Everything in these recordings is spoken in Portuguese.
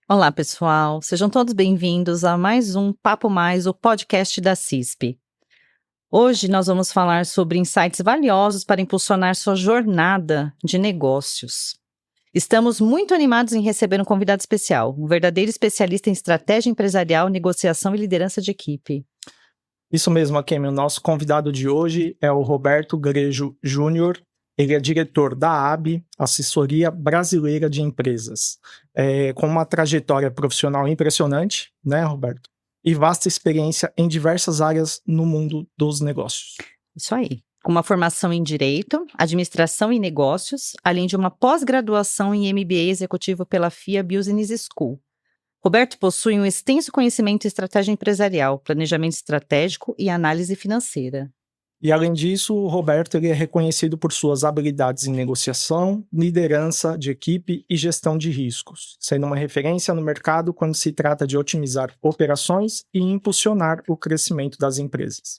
Olá, pessoal. Sejam todos bem-vindos a mais um Papo Mais, o podcast da CISP. Hoje nós vamos falar sobre insights valiosos para impulsionar sua jornada de negócios. Estamos muito animados em receber um convidado especial, um verdadeiro especialista em estratégia empresarial, negociação e liderança de equipe. Isso mesmo, Akemi. O nosso convidado de hoje é o Roberto Grejo Júnior. Ele é diretor da AB, Assessoria Brasileira de Empresas, com uma trajetória profissional impressionante, né, Roberto? E vasta experiência em diversas áreas no mundo dos negócios. Isso aí. Com uma formação em Direito, Administração e Negócios, além de uma pós-graduação em MBA executivo pela FIA Business School. Roberto possui um extenso conhecimento em estratégia empresarial, planejamento estratégico e análise financeira. E, além disso, o Roberto ele é reconhecido por suas habilidades em negociação, liderança de equipe e gestão de riscos, sendo uma referência no mercado quando se trata de otimizar operações e impulsionar o crescimento das empresas.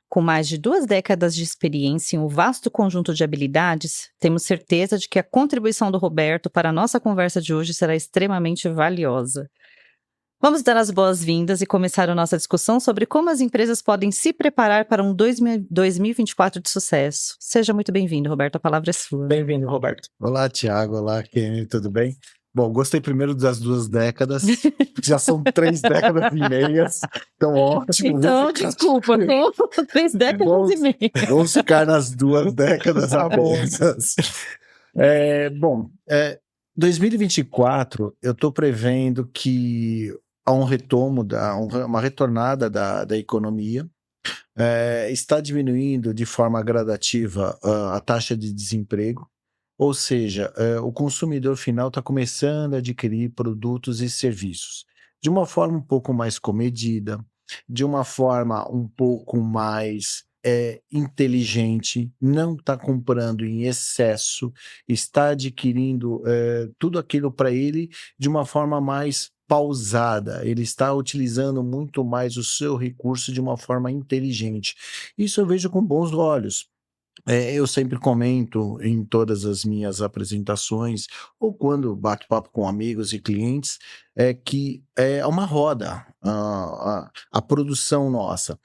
Com mais de 2 décadas de experiência em um vasto conjunto de habilidades, temos certeza de que a contribuição do Roberto para a nossa conversa de hoje será extremamente valiosa. Vamos dar as boas-vindas e começar a nossa discussão sobre como as empresas podem se preparar para um 2024 de sucesso. Seja muito bem-vindo, Roberto, a palavra é sua. Bem-vindo, Roberto. Olá, Thiago. Olá, Kenny, tudo bem? Bom, gostei primeiro das 2 décadas, já são 3 décadas e meias, então ótimo. Então, desculpa, 3 décadas e meia. Vamos ficar nas 2 décadas apenas. 2024, eu estou prevendo que há um retomo, uma retornada da economia. Está diminuindo de forma gradativa a taxa de desemprego, ou seja, o consumidor final está começando a adquirir produtos e serviços de uma forma um pouco mais comedida, de uma forma um pouco mais inteligente, não está comprando em excesso, está adquirindo tudo aquilo para ele de uma forma mais pausada, ele está utilizando muito mais o seu recurso de uma forma inteligente. Isso eu vejo com bons olhos. Eu sempre comento em todas as minhas apresentações, ou quando bato papo com amigos e clientes, que é uma roda, a produção nossa.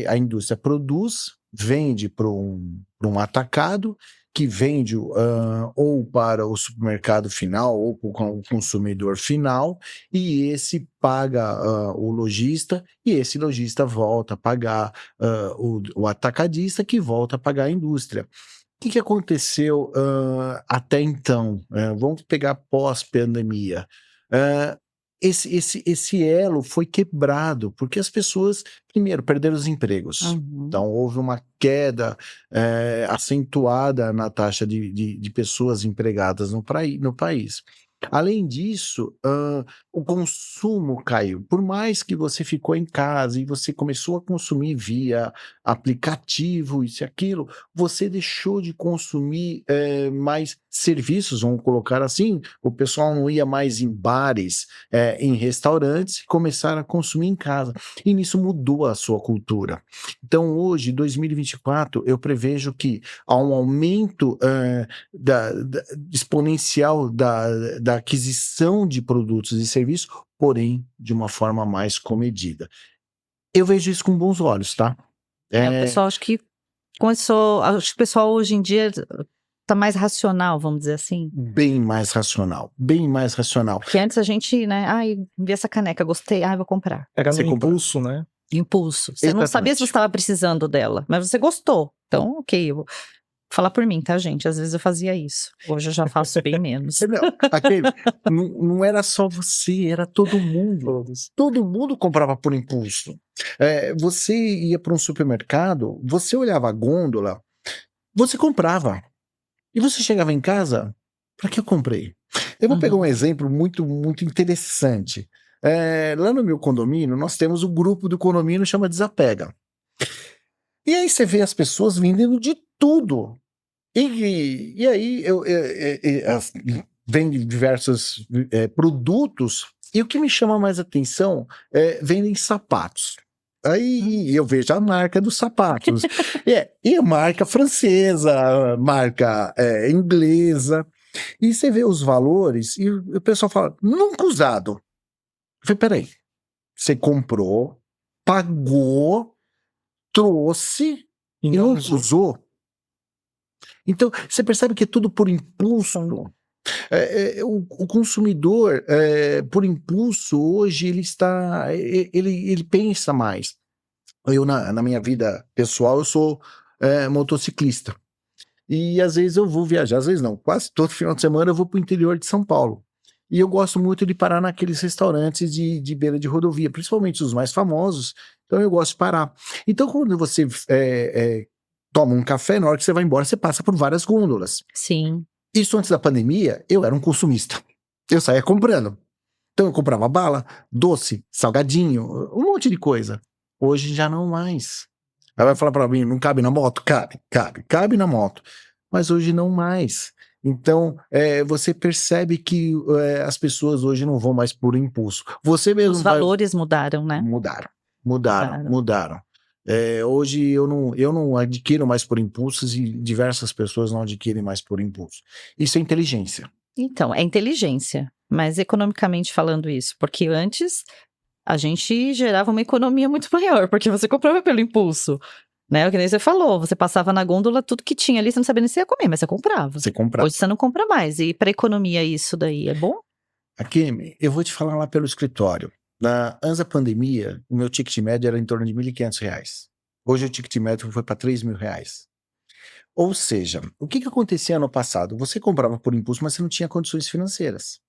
A indústria produz, vende para um atacado, que vende ou para o supermercado final ou para o consumidor final, e esse paga o lojista, e esse lojista volta a pagar o atacadista, que volta a pagar a indústria. O que aconteceu até então? Vamos pegar pós-pandemia. Esse elo foi quebrado, porque as pessoas, primeiro, perderam os empregos. Uhum. Então, houve uma queda acentuada na taxa de pessoas empregadas no país. Além disso, o consumo caiu. Por mais que você ficou em casa e você começou a consumir via aplicativo, isso e aquilo, você deixou de consumir mais serviços, vamos colocar assim. O pessoal não ia mais em bares, em restaurantes, começaram a consumir em casa. E nisso mudou a sua cultura. Então, hoje, 2024, eu prevejo que há um aumento exponencial da aquisição de produtos e serviços, porém de uma forma mais comedida. Eu vejo isso com bons olhos, tá? O pessoal acho que o pessoal hoje em dia tá mais racional, vamos dizer assim. Bem mais racional, bem mais racional. Porque antes a gente, né, vi essa caneca, gostei, vou comprar. Era Você no impulso, né? Impulso. Você não sabia se você estava precisando dela, mas você gostou. Então, ok, eu vou falar por mim, tá, gente? Às vezes eu fazia isso. Hoje eu já faço bem menos. Não era só você, era todo mundo. Todos. Todo mundo comprava por impulso. Você ia para um supermercado, você olhava a gôndola, você comprava. E você chegava em casa, para que eu comprei? Eu vou pegar um exemplo muito, muito interessante. Lá no meu condomínio, nós temos o grupo do condomínio, chama Desapega. E aí você vê as pessoas vendendo de tudo. E aí vende diversos produtos, e o que me chama mais atenção vendem sapatos. Aí eu vejo a marca dos sapatos. E a marca francesa, a marca inglesa. E você vê os valores e o pessoal fala, nunca usado. Eu falei, peraí, você comprou, pagou, trouxe E e não não usou. usou. Então, você percebe que é tudo por impulso. O consumidor, por impulso, hoje ele pensa mais. Eu, na minha vida pessoal, eu sou motociclista. E às vezes eu vou viajar, às vezes não, quase todo final de semana eu vou para o interior de São Paulo. E eu gosto muito de parar naqueles restaurantes de beira de rodovia, principalmente os mais famosos. Então eu gosto de parar. Então quando você toma um café, na hora que você vai embora, você passa por várias gôndolas. Sim. Isso antes da pandemia, eu era um consumista. Eu saía comprando. Então eu comprava bala, doce, salgadinho, um monte de coisa. Hoje já não mais. Aí vai falar para mim, não cabe na moto? Cabe na moto. Mas hoje não mais. Então, você percebe que as pessoas hoje não vão mais por impulso. Você mesmo Os valores mudaram, né? Mudaram. Hoje eu não adquiro mais por impulsos e diversas pessoas não adquirem mais por impulso. Isso é inteligência. Então, é inteligência, mas economicamente falando isso, porque antes a gente gerava uma economia muito maior, porque você comprava pelo impulso, né? O que nem você falou, você passava na gôndola, tudo que tinha ali, você não sabia nem se ia comer, mas você comprava. Você comprava. Hoje você não compra mais, e para economia isso daí é bom? Aqui, eu vou te falar lá pelo escritório. Antes da pandemia, o meu ticket médio era em torno de R$1.500. Hoje o ticket médio foi para R$3.000. Ou seja, o que acontecia no passado? Você comprava por impulso, mas você não tinha condições financeiras.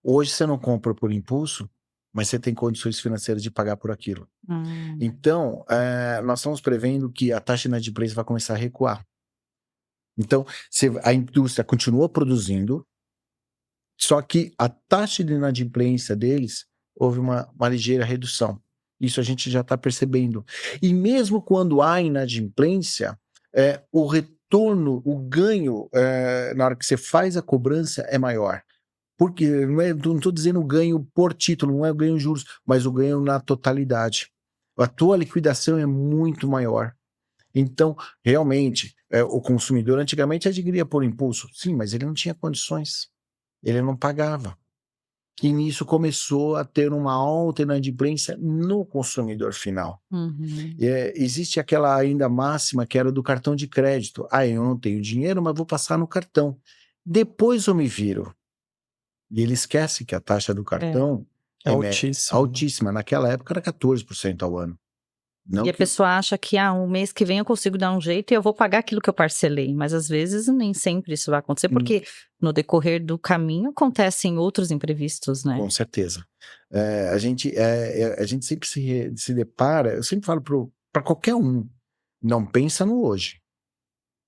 Hoje você não compra por impulso, mas você tem condições financeiras de pagar por aquilo. Então, nós estamos prevendo que a taxa de inadimplência vai começar a recuar. Então, a indústria continua produzindo, só que a taxa de inadimplência deles houve uma ligeira redução. Isso a gente já está percebendo. E mesmo quando há inadimplência, o retorno, o ganho, na hora que você faz a cobrança, é maior. Porque não estou dizendo o ganho por título, não é o ganho em juros, mas o ganho na totalidade. A tua liquidação é muito maior. Então, realmente, o consumidor antigamente adquiria por impulso. Sim, mas ele não tinha condições. Ele não pagava. E nisso começou a ter uma alta inadimplência no consumidor final. Existe aquela ainda máxima que era do cartão de crédito. Eu não tenho dinheiro, mas vou passar no cartão. Depois eu me viro. E ele esquece que a taxa do cartão é altíssima. Altíssima. Naquela época era 14% ao ano. Não e a pessoa acha que um mês que vem eu consigo dar um jeito e eu vou pagar aquilo que eu parcelei. Mas às vezes nem sempre isso vai acontecer, porque no decorrer do caminho acontecem outros imprevistos, né? Com certeza. A gente sempre se depara, eu sempre falo para qualquer um, não pensa no hoje,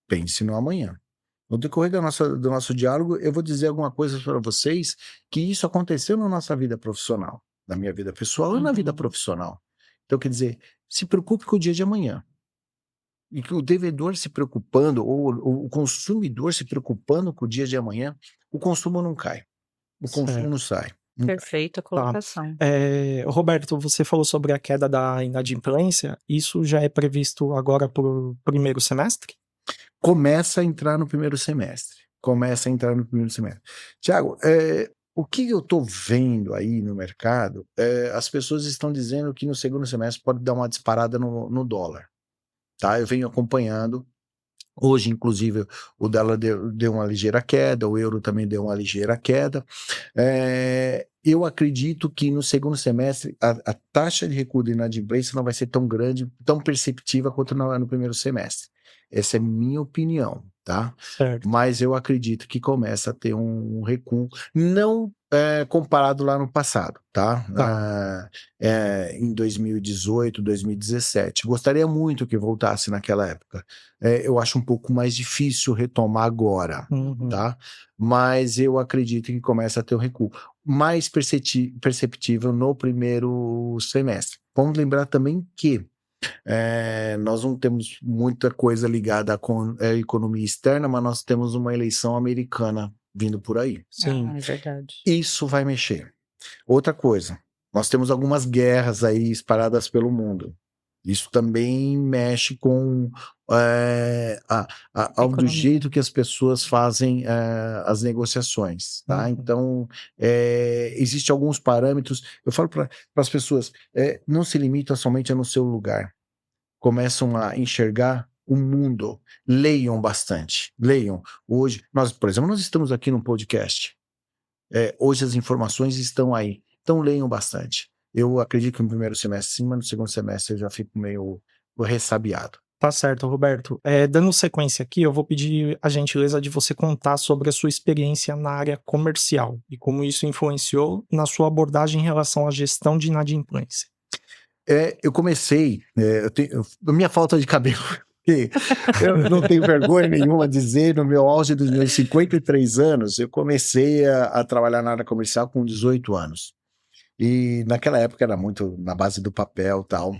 pense no amanhã. No decorrer do nosso diálogo, eu vou dizer alguma coisa para vocês que isso aconteceu na nossa vida profissional, na minha vida pessoal e na vida profissional. Então, quer dizer, se preocupe com o dia de amanhã. E que o devedor se preocupando, ou o consumidor se preocupando com o dia de amanhã, o consumo não cai. O consumo não sai. Perfeita colocação. Roberto, você falou sobre a queda da inadimplência. Isso já é previsto agora para o primeiro semestre? Começa a entrar no primeiro semestre. Tiago, o que eu estou vendo aí no mercado, as pessoas estão dizendo que no segundo semestre pode dar uma disparada no dólar. Tá? Eu venho acompanhando. Hoje, inclusive, o dólar deu uma ligeira queda, o euro também deu uma ligeira queda. Eu acredito que no segundo semestre a taxa de recuo de inadimplência não vai ser tão grande, tão perceptiva quanto no primeiro semestre. Essa é minha opinião, tá? Certo. Mas eu acredito que começa a ter um recuo, não comparado lá no passado, tá? Em 2018, 2017. Gostaria muito que voltasse naquela época. Eu acho um pouco mais difícil retomar agora, tá? Mas eu acredito que começa a ter um recuo mais perceptível no primeiro semestre. Vamos lembrar também que nós não temos muita coisa ligada com a economia externa, mas nós temos uma eleição americana vindo por aí. Sim. É verdade. Isso vai mexer. Outra coisa, nós temos algumas guerras aí espalhadas pelo mundo. Isso também mexe com do Economia. jeito que as pessoas fazem as negociações, tá? Uhum. Então, existem alguns parâmetros. Eu falo para as pessoas, não se limita somente no seu lugar. Começam a enxergar o mundo. Leiam bastante. Leiam. Hoje, por exemplo, nós estamos aqui no podcast. Hoje as informações estão aí. Então leiam bastante. Eu acredito que no primeiro semestre sim, mas no segundo semestre eu já fico meio ressabiado. Tá certo, Roberto. Dando sequência aqui, eu vou pedir a gentileza de você contar sobre a sua experiência na área comercial e como isso influenciou na sua abordagem em relação à gestão de inadimplência. Eu comecei, a minha falta de cabelo, eu não tenho vergonha nenhuma de dizer, no meu auge dos meus 53 anos, eu comecei a trabalhar na área comercial com 18 anos. E naquela época era muito na base do papel e tal.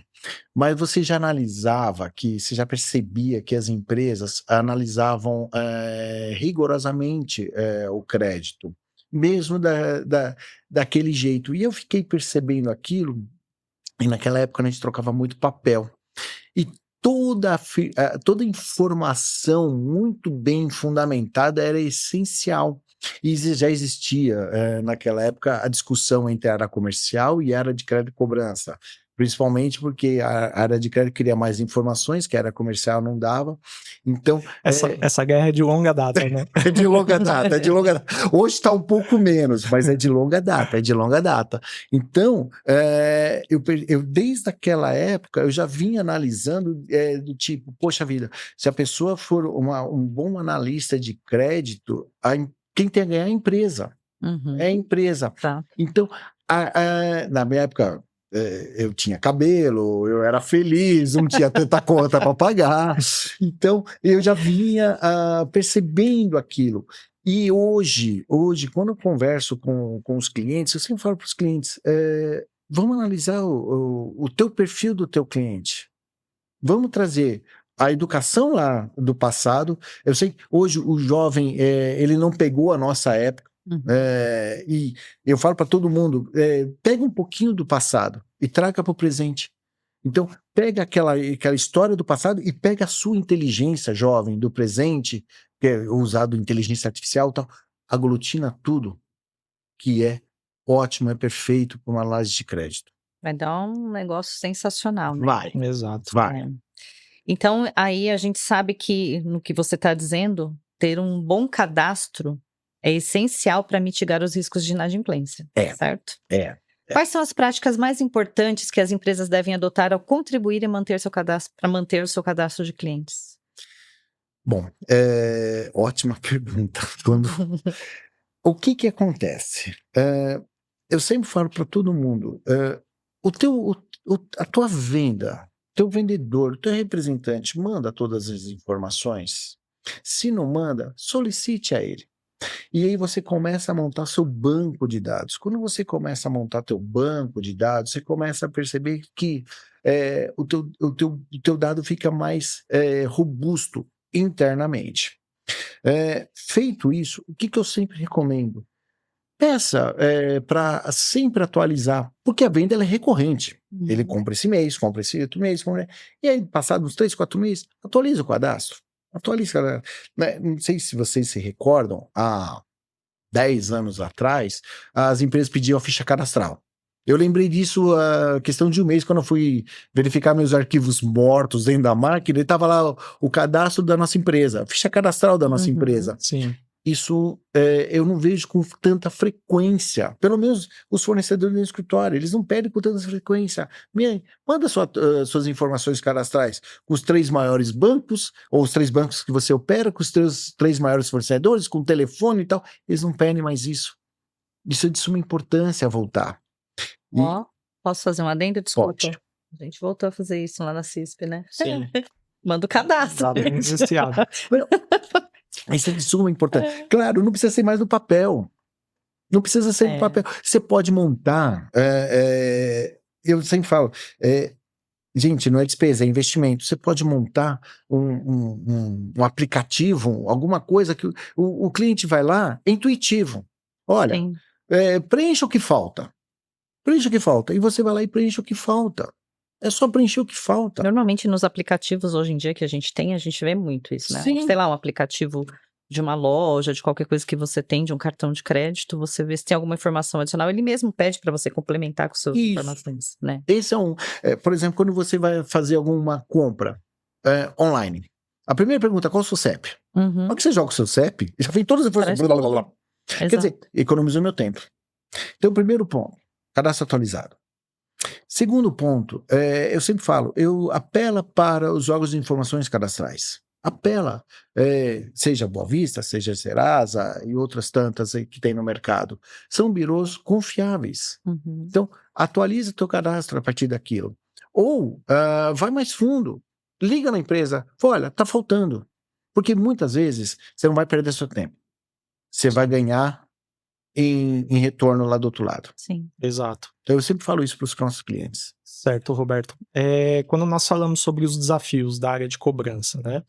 Mas você já você já percebia que as empresas analisavam rigorosamente o crédito, mesmo daquele jeito. E eu fiquei percebendo aquilo, e naquela época a gente trocava muito papel. E toda informação muito bem fundamentada era essencial. E já existia, naquela época, a discussão entre a área comercial e a área de crédito e cobrança. Principalmente porque a área de crédito queria mais informações, que a área comercial não dava. Então, essa guerra é de longa data, né? É de longa data, é de longa data. Hoje está um pouco menos, mas é de longa data, é de longa data. Então, eu desde aquela época, eu já vinha analisando do tipo, poxa vida, se a pessoa for um bom analista de crédito, quem tem a ganhar é a empresa. Uhum. É a empresa. Tá. Então, na minha época, eu tinha cabelo, eu era feliz, não tinha tanta conta para pagar. Então, eu já vinha percebendo aquilo. E hoje, quando eu converso com os clientes, eu sempre falo para os clientes, vamos analisar o teu perfil do teu cliente. Vamos trazer a educação lá do passado. Eu sei que hoje o jovem, ele não pegou a nossa época. E eu falo para todo mundo, pega um pouquinho do passado e traga para o presente. Então, pega aquela história do passado e pega a sua inteligência jovem do presente, que é usado inteligência artificial e tal, aglutina tudo, que é ótimo, é perfeito para uma análise de crédito. Vai dar um negócio sensacional, né? Vai. Exato. Vai. Então, aí a gente sabe que, no que você está dizendo, ter um bom cadastro é essencial para mitigar os riscos de inadimplência, certo? Quais são as práticas mais importantes que as empresas devem adotar ao contribuir e manter para manter o seu cadastro de clientes? Bom, ótima pergunta. O que acontece? Eu sempre falo para todo mundo, a tua venda, teu vendedor, teu representante manda todas as informações? Se não manda, solicite a ele. E aí você começa a montar seu banco de dados. Quando você começa a montar teu banco de dados, você começa a perceber que o teu dado fica mais robusto internamente. Feito isso, o que eu sempre recomendo? Peça para sempre atualizar, porque a venda ela é recorrente. Ele compra esse mês, compra esse outro mês, e aí, passados uns 3, 4 meses, atualiza o cadastro. Atualiza, né? Não sei se vocês se recordam, há 10 anos atrás, as empresas pediam a ficha cadastral. Eu lembrei disso a questão de um mês, quando eu fui verificar meus arquivos mortos dentro da máquina, e estava lá o cadastro da nossa empresa, a ficha cadastral da nossa empresa. Sim. Isso eu não vejo com tanta frequência. Pelo menos os fornecedores do escritório, eles não pedem com tanta frequência. Manda suas informações cadastrais com os 3 maiores bancos, ou os 3 bancos que você opera, com os 3 maiores fornecedores, com telefone e tal. Eles não pedem mais isso. Isso é de suma importância voltar. Posso fazer um adendo? Desculpa. Pode. A gente voltou a fazer isso lá na CISP, né? Sim. Manda o cadastro. Isso é de suma importância. Claro, não precisa ser mais no papel. Não precisa ser no papel. Você pode montar. Eu sempre falo, gente, não é despesa, é investimento. Você pode montar um aplicativo, alguma coisa que o cliente vai lá, é intuitivo. Olha, preencha o que falta. Preencha o que falta. E você vai lá e preenche o que falta. É só preencher o que falta. Normalmente nos aplicativos hoje em dia que a gente vê muito isso, né? Sim. Sei lá, um aplicativo de uma loja, de qualquer coisa que você tem, de um cartão de crédito, você vê se tem alguma informação adicional, ele mesmo pede para você complementar com suas Isso. informações, né? Esse por exemplo, quando você vai fazer alguma compra online, a primeira pergunta, qual é o seu CEP? Na Uhum. hora que você joga o seu CEP, já vem todas as informações. Parece- Blá, blá, blá. Quer Exato. dizer, economizou meu tempo. Então, primeiro ponto, cadastro atualizado. Segundo ponto, eu sempre falo, apela para os jogos de informações cadastrais. Apela, seja Boa Vista, seja Serasa e outras tantas aí que tem no mercado. São birôs confiáveis. Uhum. Então, atualiza o teu cadastro a partir daquilo. Ou vai mais fundo, liga na empresa, fala, olha, tá faltando. Porque muitas vezes você não vai perder seu tempo. Você vai ganhar em retorno lá do outro lado. Sim. Exato. Então, eu sempre falo isso para os nossos clientes. Certo, Roberto. Quando nós falamos sobre os desafios da área de cobrança, né?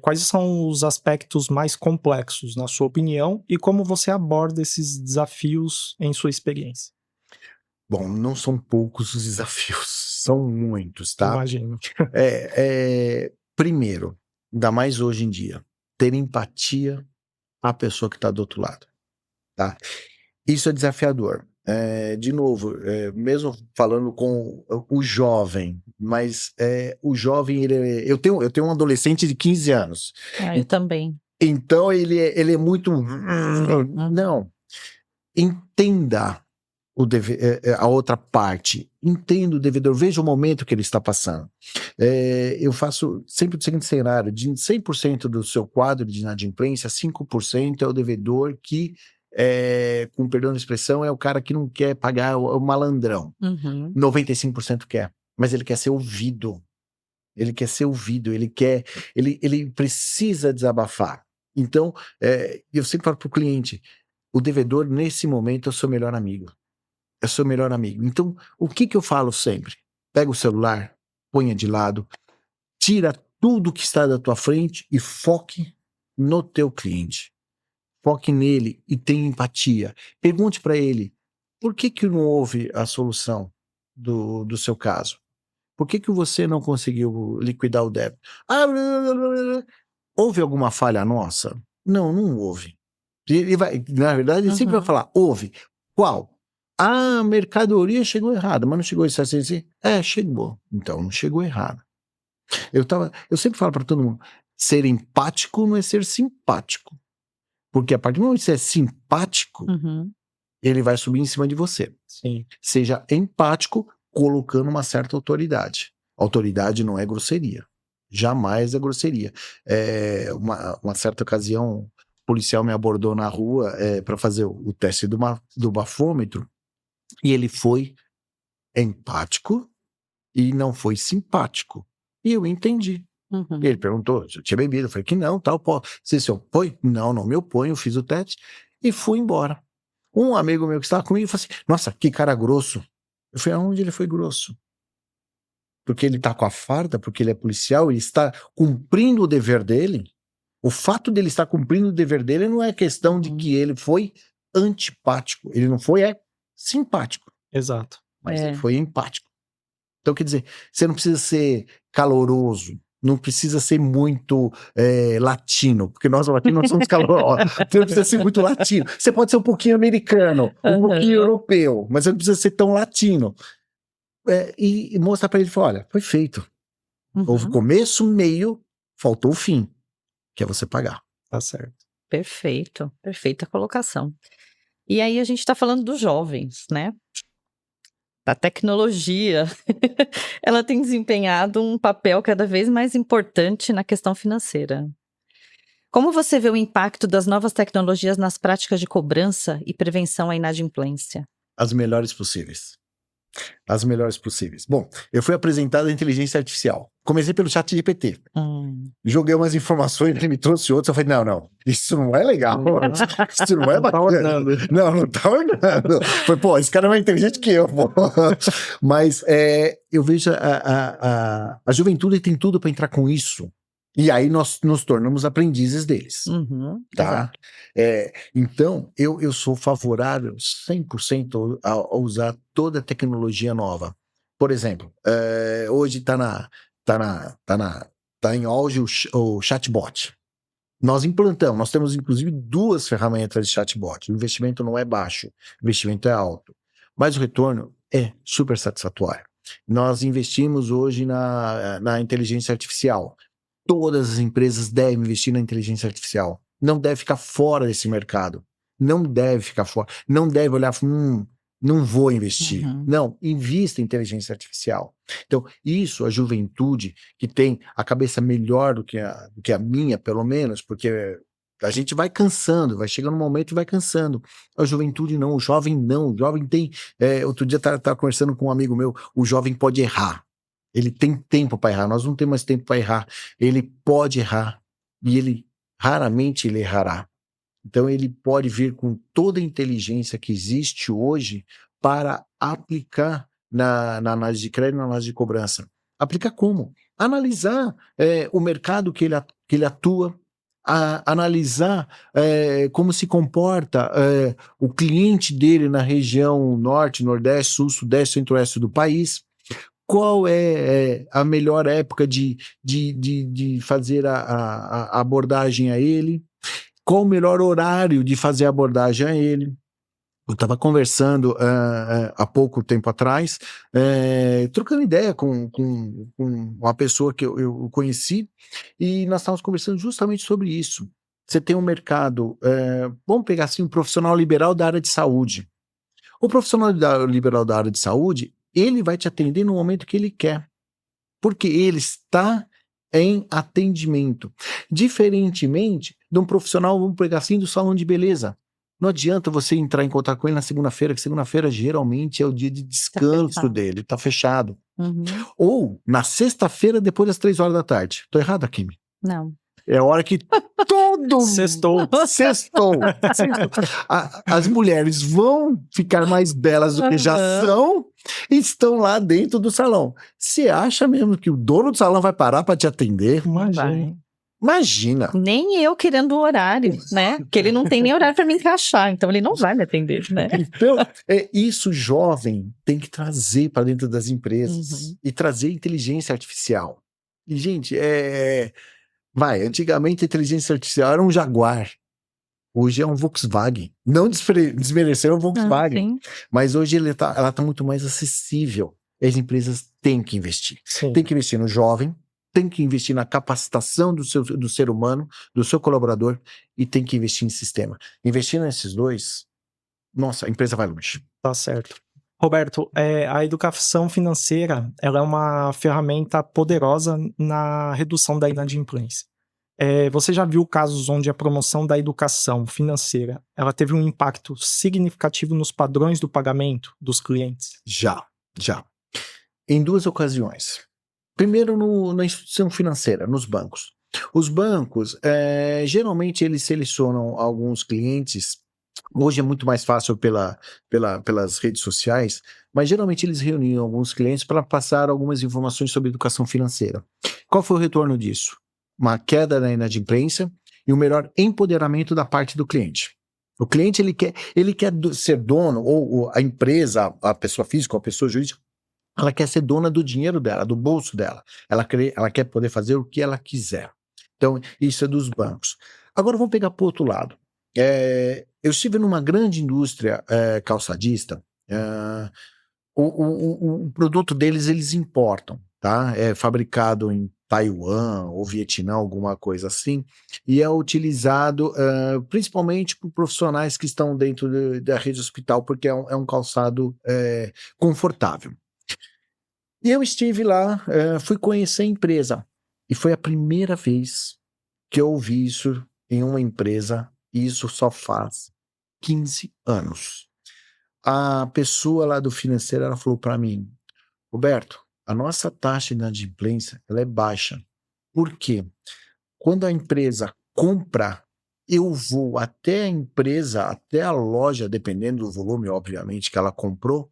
Quais são os aspectos mais complexos, na sua opinião, e como você aborda esses desafios em sua experiência? Bom, não são poucos os desafios, são muitos, tá? Imagino. Primeiro, ainda mais hoje em dia, ter empatia à pessoa que está do outro lado, tá? Isso é desafiador. De novo, mesmo falando com o jovem, mas o jovem, eu tenho um adolescente de 15 anos. Eu também. Então ele é muito. Não. Entenda a outra parte. Entenda o devedor. Veja o momento que ele está passando. Eu faço sempre o seguinte cenário: de 100% do seu quadro de inadimplência, 5% é o devedor que, com perdão da expressão, é o cara que não quer pagar, o malandrão. Uhum. 95% quer, mas ele quer ser ouvido. Ele quer ser ouvido, ele precisa desabafar. Então, eu sempre falo para o cliente, o devedor, nesse momento, é o seu melhor amigo. É o seu melhor amigo. Então, o que eu falo sempre? Pega o celular, ponha de lado, tira tudo que está da tua frente e foque no teu cliente. Foque nele e tenha empatia. Pergunte para ele, por que não houve a solução do seu caso? Por que você não conseguiu liquidar o débito? Houve alguma falha nossa? Não houve. Na verdade, ele sempre vai falar, houve. Qual? A mercadoria chegou errada, mas não chegou isso assim? Chegou. Então, não chegou errada. Eu sempre falo para todo mundo, ser empático não é ser simpático. Porque a partir do momento que você é simpático, ele vai subir em cima de você. Sim. Seja empático, colocando uma certa autoridade. Autoridade não é grosseria. Jamais é grosseria. Uma certa ocasião, o policial me abordou na rua para fazer o teste do bafômetro e ele foi empático e não foi simpático. E eu entendi. E ele perguntou se eu tinha bebido. Eu falei que não, tal. Se eu põe? Não me oponho. Eu fiz o teste e fui embora. Um amigo meu que estava comigo falou assim, nossa, que cara grosso. Eu falei, aonde ele foi grosso? Porque ele está com a farda, porque ele é policial, ele está cumprindo o dever dele. O fato dele estar cumprindo o dever dele não é questão de que ele foi antipático. Ele não foi simpático. Exato. Mas ele foi empático. Então, quer dizer, você não precisa ser caloroso, não precisa ser muito latino, porque nós latinos somos calorosos. Você não precisa ser muito latino. Você pode ser um pouquinho americano, um pouquinho europeu, mas você não precisa ser tão latino. E mostrar para ele, olha, foi feito. Houve começo, meio, faltou o fim, que é você pagar. Tá certo. Perfeito, perfeita colocação. E aí a gente está falando dos jovens, né? A tecnologia, ela tem desempenhado um papel cada vez mais importante na questão financeira. Como você vê o impacto das novas tecnologias nas práticas de cobrança e prevenção à inadimplência? As melhores possíveis. As melhores possíveis. Bom, eu fui apresentado à inteligência artificial. Comecei pelo ChatGPT. Joguei umas informações, ele me trouxe outras. Eu falei, não, isso não é legal. Isso não é bacana. Não tá ornando. Falei, esse cara é mais inteligente que eu, Mas eu vejo a juventude tem tudo para entrar com isso. E aí nós nos tornamos aprendizes deles. Tá? Então, eu sou favorável 100% a usar toda a tecnologia nova. Por exemplo, hoje tá em auge o chatbot. Nós temos inclusive 2 ferramentas de chatbot. O investimento não é baixo, o investimento é alto, mas o retorno é super satisfatório. Nós investimos hoje na inteligência artificial. Todas as empresas devem investir na inteligência artificial. Não deve ficar fora desse mercado. Não deve ficar fora. Não deve olhar, não vou investir. Uhum. Não, invista em inteligência artificial. Então, isso, a juventude, que tem a cabeça melhor do que a minha, pelo menos, porque a gente vai cansando, vai chegando um momento e vai cansando. A juventude não, o jovem não. O jovem tem... outro dia eu estava conversando com um amigo meu, o jovem pode errar. Ele tem tempo para errar, nós não temos mais tempo para errar. Ele pode errar e raramente ele errará. Então ele pode vir com toda a inteligência que existe hoje para aplicar na análise de crédito, na análise de cobrança. Aplicar como? Analisar o mercado que ele atua, analisar como se comporta o cliente dele na região norte, nordeste, sul, sudeste, centro-oeste do país. Qual é a melhor época de fazer a abordagem a ele? Qual o melhor horário de fazer a abordagem a ele? Eu estava conversando há pouco tempo atrás, trocando ideia com uma pessoa que eu conheci, e nós estávamos conversando justamente sobre isso. Você tem um mercado, vamos pegar assim, um profissional liberal da área de saúde. O profissional liberal da área de saúde, ele vai te atender no momento que ele quer, porque ele está em atendimento. Diferentemente de um profissional, vamos pegar assim, do salão de beleza. Não adianta você entrar em contato com ele na segunda-feira, que segunda-feira geralmente é o dia de descanso dele, está fechado. Uhum. Ou na sexta-feira, depois das 3 horas da tarde. Tô errado, Kimi? Não. É a hora que todo... Sextou. Sextou. As mulheres vão ficar mais belas do que já são e estão lá dentro do salão. Você acha mesmo que o dono do salão vai parar para te atender? Imagina. Imagina. Nem eu querendo o horário, né? Porque ele não tem nem horário para me encaixar, então ele não vai me atender, né? Então, isso jovem tem que trazer para dentro das empresas e trazer inteligência artificial. E, gente, antigamente a inteligência artificial era um Jaguar. Hoje é um Volkswagen. Não desmerecer o Volkswagen, mas hoje ela tá muito mais acessível. As empresas têm que investir. Sim. Tem que investir no jovem, tem que investir na capacitação do ser humano, do seu colaborador, e tem que investir em sistema. Investindo nesses dois, nossa, a empresa vai longe. Tá certo. Roberto, a educação financeira, ela é uma ferramenta poderosa na redução da inadimplência. Você já viu casos onde a promoção da educação financeira, ela teve um impacto significativo nos padrões do pagamento dos clientes? Já. Em 2 ocasiões. Primeiro na instituição financeira, nos bancos. Os bancos, geralmente eles selecionam alguns clientes. Hoje é muito mais fácil pelas redes sociais, mas geralmente eles reuniam alguns clientes para passar algumas informações sobre educação financeira. Qual foi o retorno disso? Uma queda na inadimplência e um melhor empoderamento da parte do cliente. O cliente ele quer ser dono, ou a empresa, a pessoa física ou a pessoa jurídica, ela quer ser dona do dinheiro dela, do bolso dela. Ela quer poder fazer o que ela quiser. Então, isso é dos bancos. Agora vamos pegar para o outro lado. Eu estive numa grande indústria calçadista. O produto deles, eles importam, tá? É fabricado em Taiwan ou Vietnã, alguma coisa assim, e é utilizado principalmente por profissionais que estão dentro da rede hospital, porque é um calçado confortável. E eu estive lá, fui conhecer a empresa, e foi a primeira vez que eu ouvi isso em uma empresa, e isso só faz 15 anos. A pessoa lá do financeiro, ela falou para mim: Roberto, a nossa taxa de inadimplência, ela é baixa. Por quê? Quando a empresa compra, eu vou até a empresa, até a loja, dependendo do volume, obviamente, que ela comprou,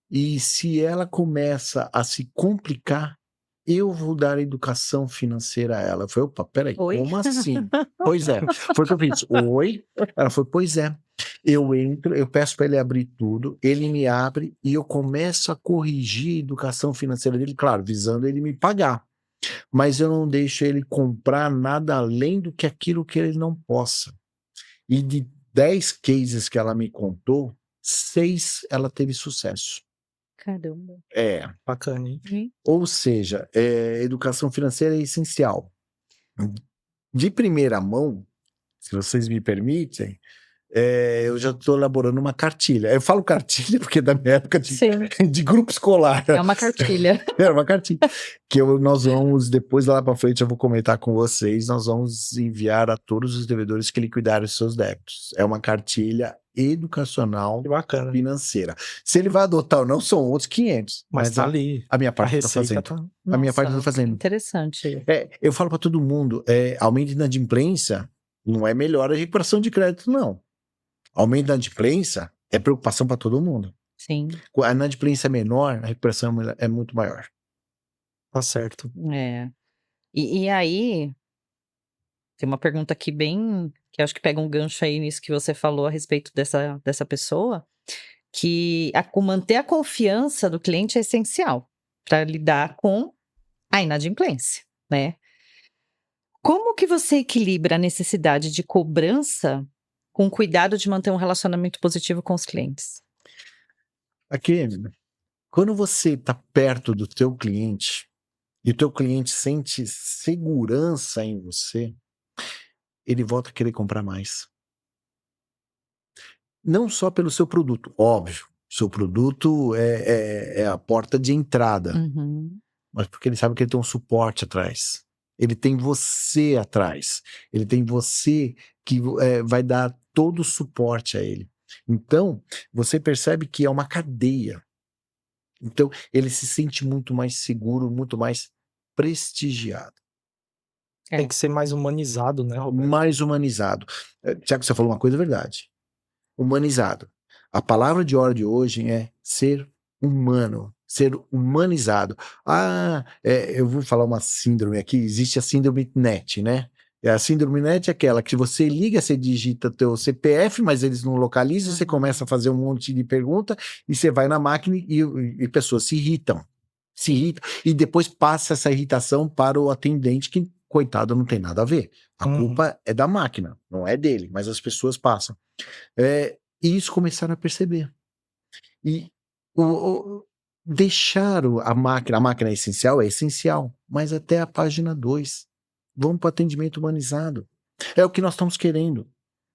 e se ela começa a se complicar, eu vou dar educação financeira a ela. Eu falei: opa, peraí, Oi? como assim? Pois é, foi o que eu fiz. Oi? Ela falou: pois é. Eu entro, eu peço para ele abrir tudo, ele me abre e eu começo a corrigir a educação financeira dele, claro, visando ele me pagar. Mas eu não deixo ele comprar nada além do que aquilo que ele não possa. E de 10 cases que ela me contou, 6 ela teve sucesso. Caramba. É, Bacana, hein? ou seja, educação financeira é essencial. De primeira mão, se vocês me permitem, eu já estou elaborando uma cartilha. Eu falo cartilha porque é da minha época Sim, de grupo escolar. é uma cartilha. Era uma cartilha. Que nós vamos, depois lá para frente, eu vou comentar com vocês, nós vamos enviar a todos os devedores que liquidaram os seus débitos. É uma cartilha educacional Que bacana. financeira. Se ele vai adotar ou não, são outros 500. Mas tá ali. A minha A parte eu tô receita fazendo. tá. A minha parte eu tô Nossa, fazendo. interessante. Eu falo para todo mundo, aumento de inadimplência não é melhor a recuperação de crédito, não. Aumento da inadimplência é preocupação para todo mundo. Sim, A inadimplência é menor, a recuperação é muito maior. Tá certo. é. E aí, tem uma pergunta aqui bem, que eu acho que pega um gancho aí nisso que você falou a respeito dessa pessoa, que manter a confiança do cliente é essencial para lidar com a inadimplência, né? Como que você equilibra a necessidade de cobrança com o cuidado de manter um relacionamento positivo com os clientes? Aqui, quando você está perto do teu cliente e o teu cliente sente segurança em você, ele volta a querer comprar mais. Não só pelo seu produto, óbvio. Seu produto é a porta de entrada, Uhum. mas porque ele sabe que ele tem um suporte atrás. Ele tem você atrás. Ele tem você que vai dar todo o suporte a ele. Então, você percebe que é uma cadeia. Então, ele se sente muito mais seguro, muito mais prestigiado, Tem que ser mais humanizado, né, Roberto? mais humanizado. Tiago, você falou uma coisa verdade. Humanizado. A palavra de ordem de hoje é ser humano, ser humanizado. Eu vou falar uma síndrome aqui, existe a síndrome NET, né? A síndrome NET é aquela que você liga, você digita teu CPF, mas eles não localizam, você começa a fazer um monte de pergunta e você vai na máquina e pessoas se irritam, e depois passa essa irritação para o atendente que, coitado, não tem nada a ver. A culpa é da máquina, não é dele, mas as pessoas passam. E isso começaram a perceber. E deixar a máquina é essencial, mas até a página 2. Vamos para o atendimento humanizado. É o que nós estamos querendo.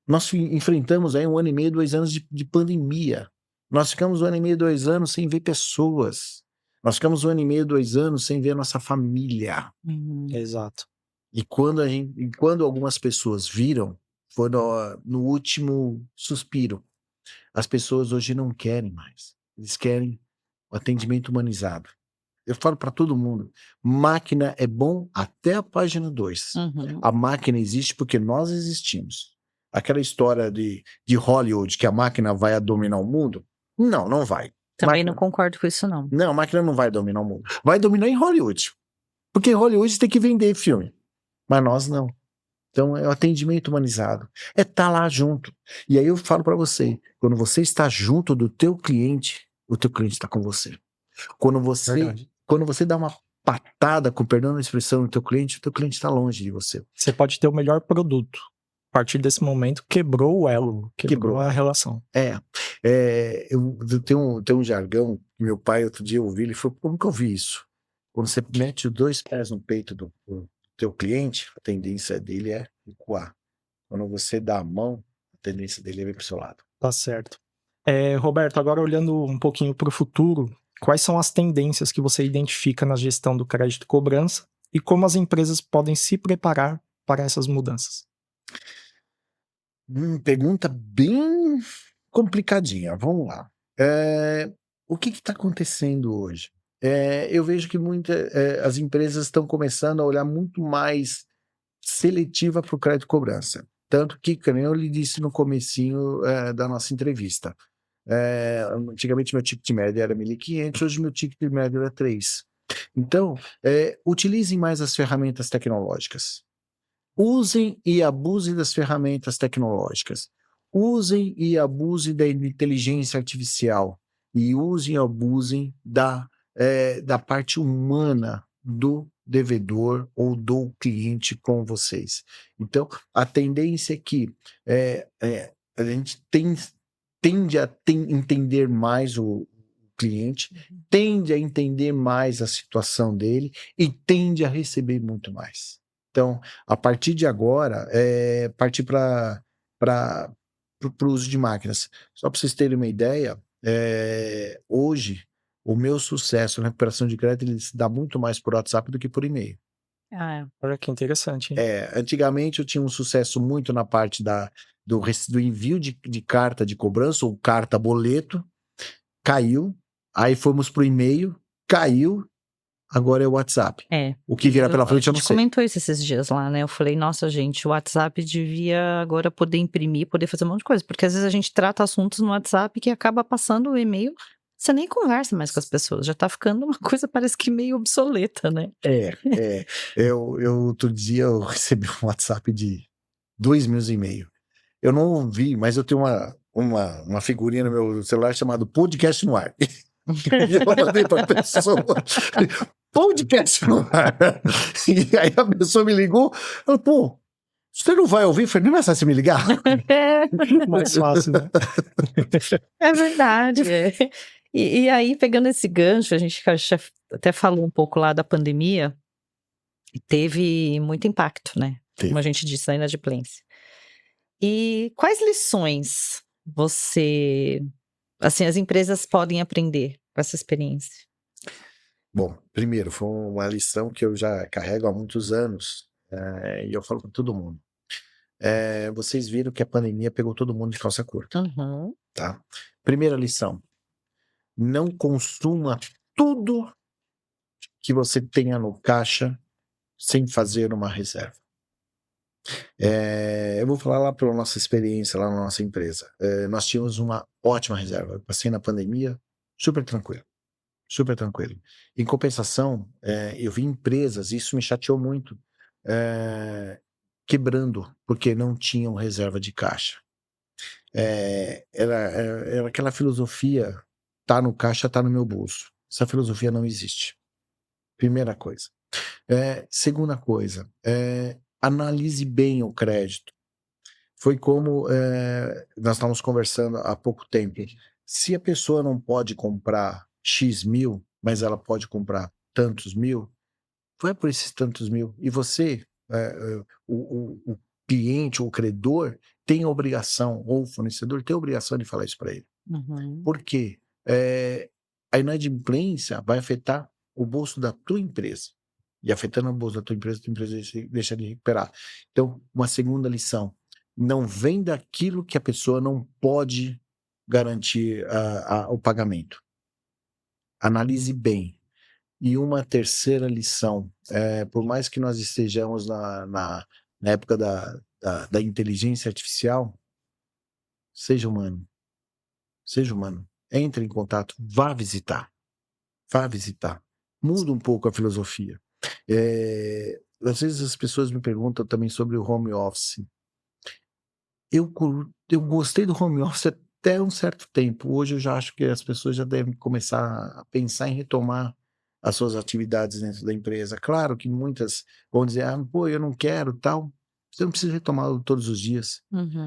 Nós enfrentamos aí 1 ano e meio, 2 anos de pandemia. Nós ficamos 1 ano e meio, 2 anos sem ver pessoas. Nós ficamos 1 ano e meio, 2 anos sem ver a nossa família. Exato. E quando algumas pessoas viram, foi no último suspiro. As pessoas hoje não querem mais. Eles querem o atendimento humanizado. Eu falo para todo mundo, máquina é bom até a página 2. Uhum. A máquina existe porque nós existimos. Aquela história de Hollywood que a máquina vai dominar o mundo? Não vai. Também não concordo com isso, não. Não, a máquina não vai dominar o mundo. Vai dominar em Hollywood. Porque Hollywood tem que vender filme. Mas nós não. Então é o atendimento humanizado. É estar lá junto. E aí eu falo para você, quando você está junto do teu cliente, o teu cliente está com você. Quando você dá uma patada, com perdão da expressão, no teu cliente, o teu cliente está longe de você. Você pode ter o melhor produto. A partir desse momento, quebrou o elo, quebrou a relação. Eu tenho um jargão que meu pai outro dia ouviu, ele falou, como que eu vi isso? Quando você mete os 2 pés no peito do teu cliente, a tendência dele é recuar. Quando você dá a mão, a tendência dele é vir para o seu lado. Tá certo. Roberto, agora olhando um pouquinho para o futuro, quais são as tendências que você identifica na gestão do crédito e cobrança e como as empresas podem se preparar para essas mudanças? Pergunta bem complicadinha. Vamos lá. O que está acontecendo hoje? Eu vejo que as empresas estão começando a olhar muito mais seletiva para o crédito e cobrança. Tanto que, como eu lhe disse no comecinho da nossa entrevista, antigamente meu ticket médio era 1.500, hoje meu ticket médio era 3. Então, utilizem mais as ferramentas tecnológicas. Usem e abusem das ferramentas tecnológicas. usem e abusem da inteligência artificial e usem e abusem da parte humana do devedor ou do cliente com vocês. Então, a tendência é que a gente tende a entender mais o cliente, tende a entender mais a situação dele e tende a receber muito mais. Então, a partir de agora, partir para o uso de máquinas. Só para vocês terem uma ideia, hoje, o meu sucesso na recuperação de crédito ele se dá muito mais por WhatsApp do que por e-mail. Olha que interessante. Hein? Antigamente eu tinha um sucesso muito na parte do envio de carta de cobrança ou carta boleto, caiu, aí fomos para o e-mail, caiu, agora é o WhatsApp. O que vier pela frente eu não sei. A gente comentou isso esses dias lá, né? Eu falei, nossa, gente, o WhatsApp devia agora poder imprimir, poder fazer um monte de coisa, porque às vezes a gente trata assuntos no WhatsApp que acaba passando o e-mail, você nem conversa mais com as pessoas, já tá ficando uma coisa parece que meio obsoleta, né? Eu outro dia eu recebi um WhatsApp de 2 meus e meio. Eu não ouvi, mas eu tenho uma figurinha no meu celular chamado Podcast no Ar. Eu mandei pra pessoa, podcast no ar. E aí a pessoa me ligou, ela, pô, você não vai ouvir? Eu falei, não é mais fácil me ligar? Mais fácil, né? É verdade. E aí, pegando esse gancho, a gente até falou um pouco lá da pandemia, teve muito impacto, né? Teve. Como a gente disse, na inadimplência. E quais lições as empresas podem aprender com essa experiência? Bom, primeiro, foi uma lição que eu já carrego há muitos anos, e eu falo para todo mundo. Vocês viram que a pandemia pegou todo mundo de calça curta, tá? Primeira lição, não consuma tudo que você tenha no caixa sem fazer uma reserva. Eu vou falar lá pela nossa experiência lá na nossa empresa. Nós tínhamos uma ótima reserva. Eu passei na pandemia super tranquilo. Super tranquilo. Em compensação, eu vi empresas, isso me chateou muito, quebrando, porque não tinham reserva de caixa. Era aquela filosofia, tá no caixa, tá no meu bolso. Essa filosofia não existe. Primeira coisa. Segunda coisa, analise bem o crédito. Foi como nós estávamos conversando há pouco tempo. Se a pessoa não pode comprar X mil, mas ela pode comprar tantos mil, vai por esses tantos mil. E você, o cliente ou o credor, tem a obrigação, ou o fornecedor tem a obrigação de falar isso para ele. Por quê? A inadimplência vai afetar o bolso da tua empresa. E afetando o bolso da tua empresa deixa de recuperar. Então, uma segunda lição. Não venda aquilo que a pessoa não pode garantir o pagamento. Analise bem. E uma terceira lição, por mais que nós estejamos na época da inteligência artificial, seja humano. Seja humano. Entre em contato, vá visitar. Vá visitar. Muda um pouco a filosofia. Às vezes as pessoas me perguntam também sobre o home office. Eu gostei do home office até um certo tempo. Hoje eu já acho que as pessoas já devem começar a pensar em retomar as suas atividades dentro da empresa. Claro que muitas vão dizer, pô, eu não quero, tal. Você não precisa retomar todos os dias.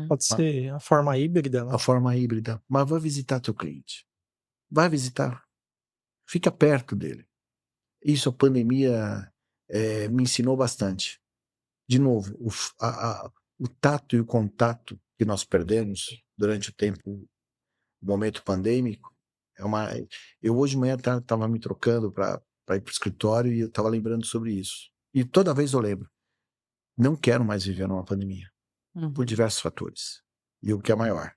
Pode ser a forma híbrida, né? A forma híbrida. Mas vai visitar teu cliente. Vai visitar. Fica perto dele. Isso a pandemia me ensinou bastante. De novo, o tato e o contato que nós perdemos durante o momento pandêmico, eu hoje de manhã estava me trocando para ir para o escritório e eu estava lembrando sobre isso. E toda vez eu lembro, não quero mais viver numa pandemia, por diversos fatores. E o que é maior,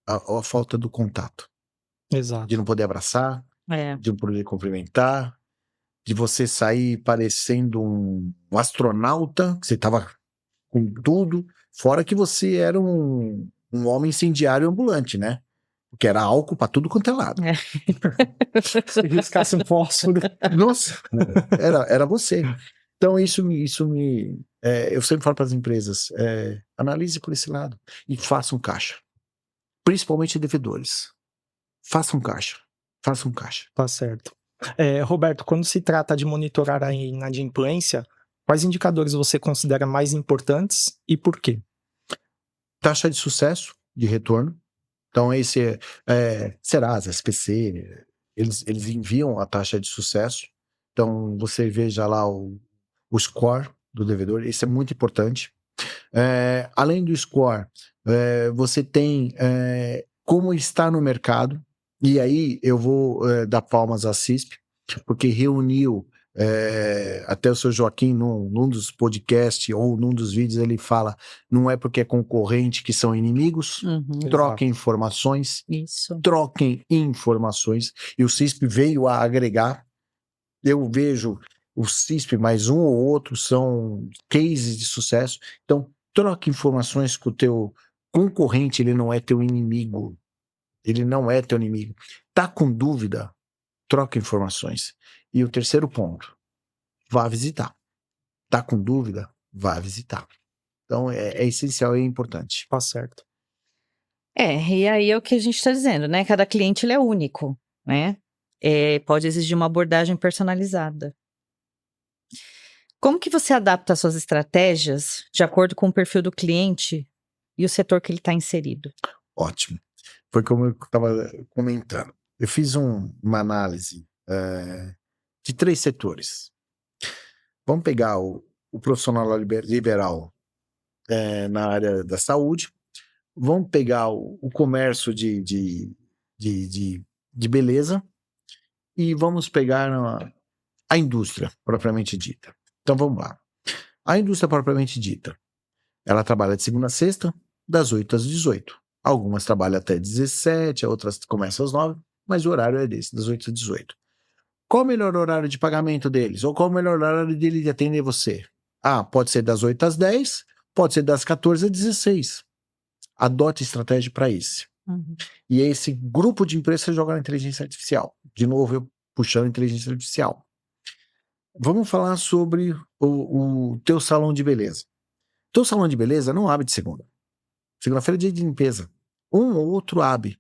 a falta do contato. Exato. De não poder abraçar, de não poder cumprimentar, de você sair parecendo um astronauta, que você estava com tudo, fora que você era um homem incendiário ambulante, né? Porque era álcool pra tudo quanto é lado. Se riscasse um fósforo. Nossa, era você. Então isso Eu sempre falo para as empresas, analise por esse lado e façam caixa. Principalmente devedores. Façam caixa. Tá certo. Roberto, quando se trata de monitorar a inadimplência, quais indicadores você considera mais importantes e por quê? Taxa de sucesso, de retorno. Então, esse Serasa, SPC, eles enviam a taxa de sucesso. Então, você veja lá o score do devedor, isso é muito importante. Além do score, você tem como está no mercado, e aí eu vou dar palmas à CISP, porque reuniu, até o seu Joaquim, num dos podcasts ou num dos vídeos, ele fala, não é porque é concorrente que são inimigos, troquem informações, troquem informações, e o CISP veio a agregar. Eu vejo o CISP mais um ou outro são cases de sucesso. Então, troque informações com o teu concorrente, ele não é teu inimigo. Ele não é teu inimigo. Tá com dúvida? Troca informações. E o terceiro ponto, vá visitar. Tá com dúvida? Vá visitar. Então, é essencial e é importante. Tá certo. E aí é o que a gente está dizendo, né? Cada cliente ele é único, né? Pode exigir uma abordagem personalizada. Como que você adapta as suas estratégias de acordo com o perfil do cliente e o setor que ele está inserido? Ótimo. Foi como eu estava comentando. Eu fiz uma análise de 3 setores. Vamos pegar o profissional liberal na área da saúde, vamos pegar o comércio de beleza e vamos pegar a indústria propriamente dita. Então vamos lá. A indústria propriamente dita, ela trabalha de segunda a sexta, das 8 às 18. Algumas trabalham até 17, outras começam às 9, mas o horário é desse, das 8 às 18. Qual o melhor horário de pagamento deles? Ou qual o melhor horário dele de atender você? Pode ser das 8 às 10, pode ser das 14 às 16. Adote estratégia para esse. E esse grupo de empresas você joga na inteligência artificial. De novo, eu puxando a inteligência artificial. Vamos falar sobre o teu salão de beleza. Teu salão de beleza não abre de segunda. Segunda-feira é dia de limpeza. Um ou outro abre.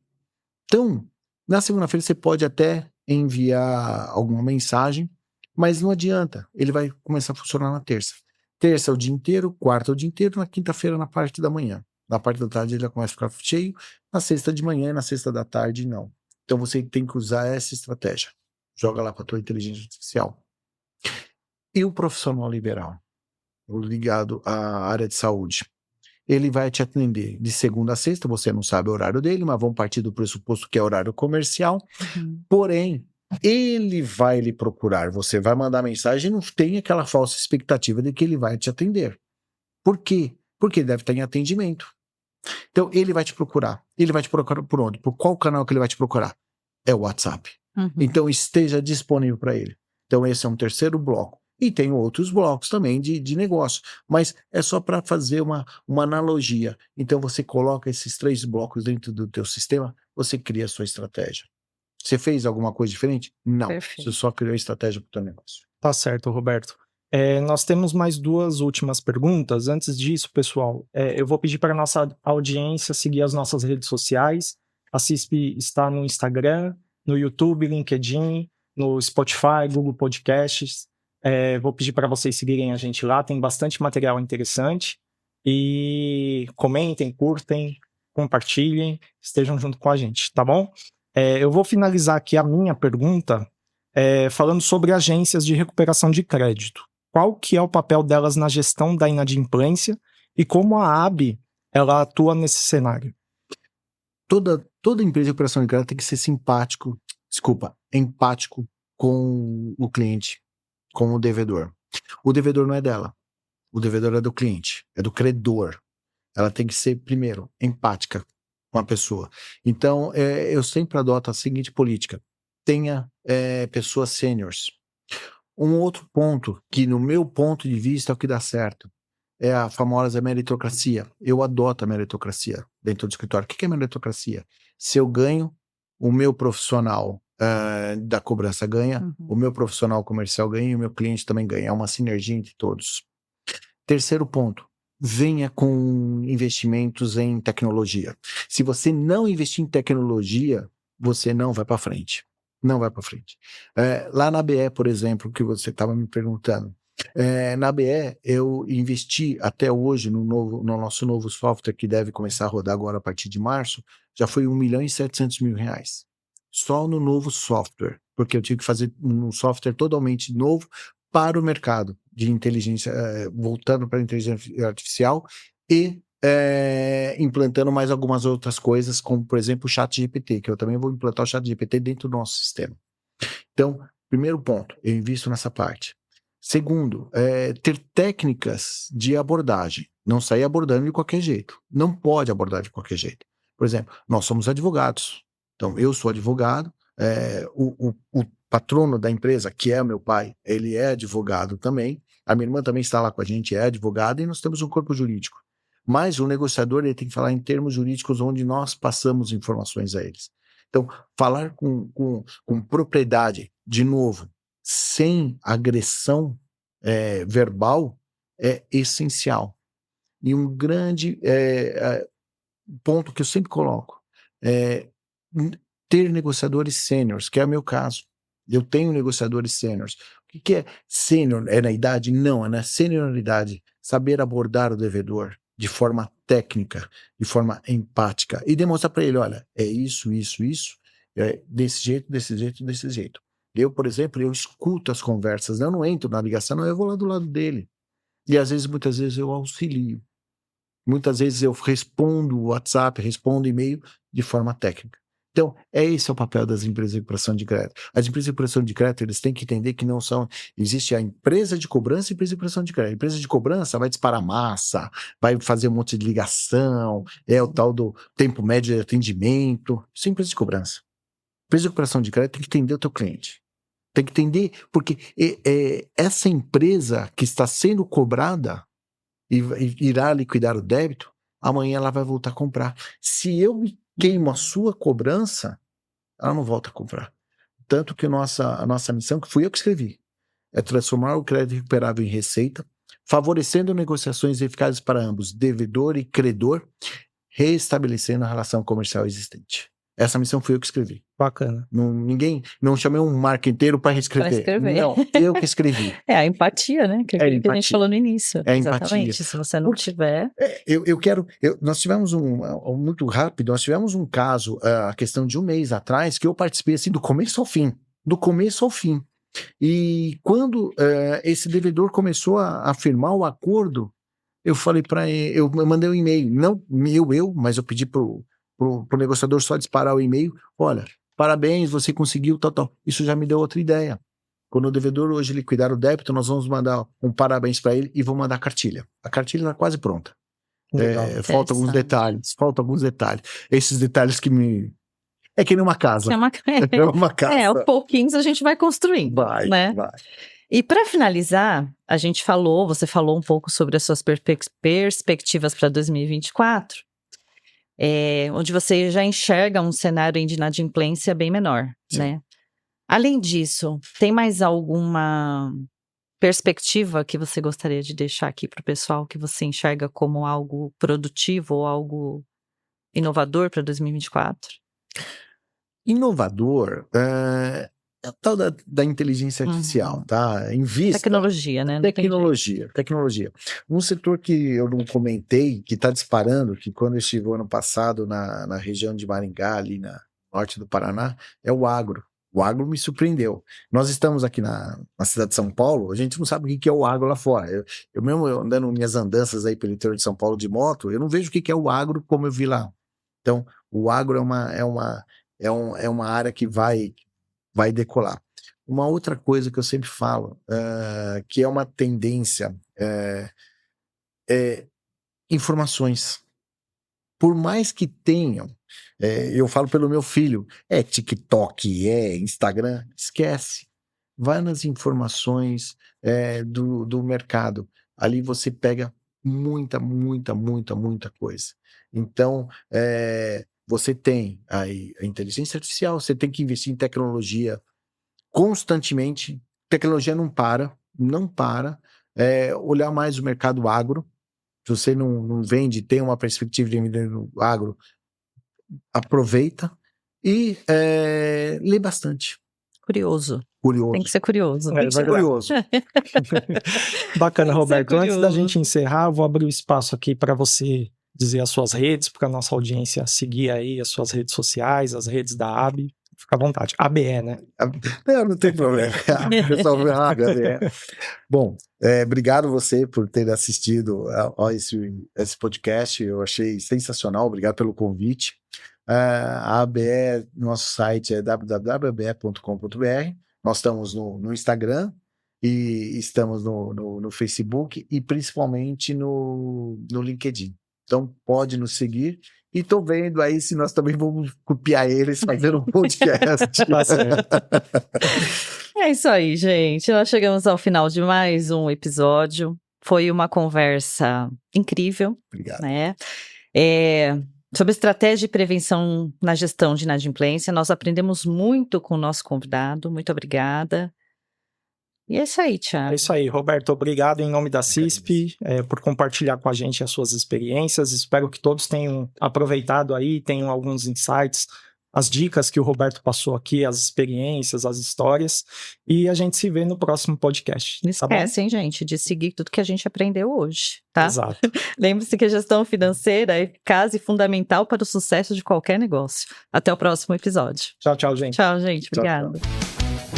Então, na segunda-feira você pode até enviar alguma mensagem, mas não adianta. Ele vai começar a funcionar na terça. Terça é o dia inteiro, quarta é o dia inteiro, na quinta-feira na parte da manhã. Na parte da tarde ele já começa a ficar cheio, na sexta de manhã e na sexta da tarde não. Então você tem que usar essa estratégia. Joga lá para a tua inteligência artificial. E o profissional liberal, ligado à área de saúde, ele vai te atender de segunda a sexta, você não sabe o horário dele, mas vamos partir do pressuposto que é horário comercial. Porém, ele vai lhe procurar, você vai mandar mensagem e não tem aquela falsa expectativa de que ele vai te atender. Por quê? Porque ele deve estar em atendimento. Então, ele vai te procurar. Ele vai te procurar por onde? Por qual canal que ele vai te procurar? É o WhatsApp. Então, esteja disponível para ele. Então, esse é um terceiro bloco. E tem outros blocos também de negócio. Mas é só para fazer uma analogia. Então, você coloca esses 3 blocos dentro do teu sistema, você cria a sua estratégia. Você fez alguma coisa diferente? Não. Perfeito. Você só criou estratégia para o teu negócio. Tá certo, Roberto. Nós temos mais 2 últimas perguntas. Antes disso, pessoal, eu vou pedir para a nossa audiência seguir as nossas redes sociais. A CISP está no Instagram, no YouTube, LinkedIn, no Spotify, Google Podcasts. Vou pedir para vocês seguirem a gente lá, tem bastante material interessante. E comentem, curtem, compartilhem, estejam junto com a gente, tá bom? Eu vou finalizar aqui a minha pergunta falando sobre agências de recuperação de crédito. Qual que é o papel delas na gestão da inadimplência e como a AB ela atua nesse cenário? Toda empresa de recuperação de crédito tem que ser empático com o cliente, com o devedor. O devedor não é dela. O devedor é do cliente, é do credor. Ela tem que ser, primeiro, empática com a pessoa. Então, eu sempre adoto a seguinte política. Tenha pessoas sêniores. Um outro ponto, que no meu ponto de vista é o que dá certo, é a famosa meritocracia. Eu adoto a meritocracia dentro do escritório. O que é meritocracia? Se eu ganho, o meu profissional da cobrança ganha, o meu profissional comercial ganha e o meu cliente também ganha. É uma sinergia entre todos. Terceiro ponto, venha com investimentos em tecnologia. Se você não investir em tecnologia, você não vai para frente. Não vai para frente. Lá na BE, por exemplo, que você estava me perguntando, na BE eu investi até hoje no nosso novo software, que deve começar a rodar agora a partir de março, já foi R$1.700.000. Só no novo software, porque eu tive que fazer um software totalmente novo para o mercado de inteligência, voltando para a inteligência artificial e implantando mais algumas outras coisas, como, por exemplo, o ChatGPT, que eu também vou implantar o ChatGPT dentro do nosso sistema. Então, primeiro ponto, eu invisto nessa parte. Segundo, ter técnicas de abordagem. Não sair abordando de qualquer jeito. Não pode abordar de qualquer jeito. Por exemplo, nós somos advogados. Então, eu sou advogado, o patrono da empresa, que é meu pai, ele é advogado também. A minha irmã também está lá com a gente, é advogada, e nós temos um corpo jurídico. Mas o negociador, ele tem que falar em termos jurídicos onde nós passamos informações a eles. Então, falar com propriedade, de novo, sem agressão verbal, é essencial. E um grande ponto que eu sempre coloco é ter negociadores sêniores, que é o meu caso. Eu tenho negociadores sêniores. O que é sênior? É na idade? Não, é na senioridade. Saber abordar o devedor de forma técnica, de forma empática, e demonstrar para ele, olha, é isso, desse jeito, desse jeito, desse jeito. Eu, por exemplo, eu escuto as conversas, eu não entro na ligação, não, eu vou lá do lado dele. E às vezes, muitas vezes eu auxilio. Muitas vezes eu respondo WhatsApp, respondo e-mail de forma técnica. Então, esse é o papel das empresas de recuperação de crédito. As empresas de recuperação de crédito, eles têm que entender que não são... Existe a empresa de cobrança e a empresa de recuperação de crédito. A empresa de cobrança vai disparar massa, vai fazer um monte de ligação, é o tal do tempo médio de atendimento. Isso é empresa de cobrança. A empresa de recuperação de crédito tem que entender o teu cliente. Tem que entender, porque essa empresa que está sendo cobrada e irá liquidar o débito, amanhã ela vai voltar a comprar. Se eu queimo a sua cobrança, ela não volta a comprar. Tanto que a nossa missão, que fui eu que escrevi, é transformar o crédito recuperável em receita, favorecendo negociações eficazes para ambos, devedor e credor, reestabelecendo a relação comercial existente. Essa missão fui eu que escrevi. Bacana. Não chamei um marqueteiro para reescrever. Não, eu que escrevi. É a empatia, né? Que é que a gente falou no início. É exatamente. Empatia. Se você não tiver... Nós tivemos muito rápido, nós tivemos um caso, a questão de um mês atrás, que eu participei assim do começo ao fim. Do começo ao fim. E quando esse devedor começou a firmar o acordo, eu falei para ele, eu mandei um e-mail, não mas eu pedi pro negociador só disparar o e-mail, olha, parabéns, você conseguiu, tal. Isso já me deu outra ideia. Quando o devedor hoje liquidar o débito, nós vamos mandar um parabéns para ele e vou mandar a cartilha. A cartilha está quase pronta. Faltam alguns detalhes. Esses detalhes que me... É que nem uma casa. É uma casa. Aos pouquinhos a gente vai construindo. Vai. E para finalizar, você falou um pouco sobre as suas perspectivas para 2024, onde você já enxerga um cenário de inadimplência bem menor, Sim. né? Além disso, tem mais alguma perspectiva que você gostaria de deixar aqui para o pessoal que você enxerga como algo produtivo ou algo inovador para 2024? Inovador é a tal da inteligência artificial, tá? Invista. Tecnologia, né? Tecnologia. Um setor que eu não comentei, que está disparando, que quando eu estive ano passado na região de Maringá, ali na norte do Paraná, é o agro. O agro me surpreendeu. Nós estamos aqui na cidade de São Paulo, a gente não sabe o que é o agro lá fora. Eu mesmo andando minhas andanças aí pelo interior de São Paulo de moto, eu não vejo o que é o agro como eu vi lá. Então, o agro é uma área que vai decolar. Uma outra coisa que eu sempre falo, que é uma tendência, informações. Por mais que tenham, eu falo pelo meu filho, TikTok, Instagram, esquece. Vai nas informações do mercado. Ali você pega muita coisa. Então, você tem aí a inteligência artificial, você tem que investir em tecnologia constantemente. Tecnologia não para. olhar mais o mercado agro. Se você não vende, tem uma perspectiva de vender no agro, aproveita e lê bastante. Curioso. Curioso. Tem que ser curioso. Tem que ser curioso. Bacana, Roberto. Antes da curioso. gente encerrar, eu vou abrir o espaço aqui para você dizer as suas redes, para a nossa audiência seguir aí as suas redes sociais, as redes da AB. Fica à vontade. ABE, né? Não tem problema. Pessoal, Bom, obrigado você por ter assistido a esse podcast. Eu achei sensacional. Obrigado pelo convite. A ABE, nosso site é www.abe.com.br. Nós estamos no Instagram e estamos no Facebook e principalmente no LinkedIn. Então pode nos seguir. E tô vendo aí se nós também vamos copiar eles, fazer um podcast. Tá certo. É isso aí, gente. Nós chegamos ao final de mais um episódio. Foi uma conversa incrível, Obrigado. né? Sobre estratégia de prevenção na gestão de inadimplência, nós aprendemos muito com o nosso convidado. Muito obrigada. E é isso aí, Thiago. É isso aí, Roberto. Obrigado em nome da CISP por compartilhar com a gente as suas experiências. Espero que todos tenham aproveitado aí, tenham alguns insights, as dicas que o Roberto passou aqui, as experiências, as histórias. E a gente se vê no próximo podcast. Não Tá bom? esquecem, gente, de seguir tudo que a gente aprendeu hoje, tá? Exato. Lembre-se que a gestão financeira é eficaz e fundamental para o sucesso de qualquer negócio. Até o próximo episódio. Tchau, tchau, gente. Tchau, gente. Tchau, Obrigada. tchau.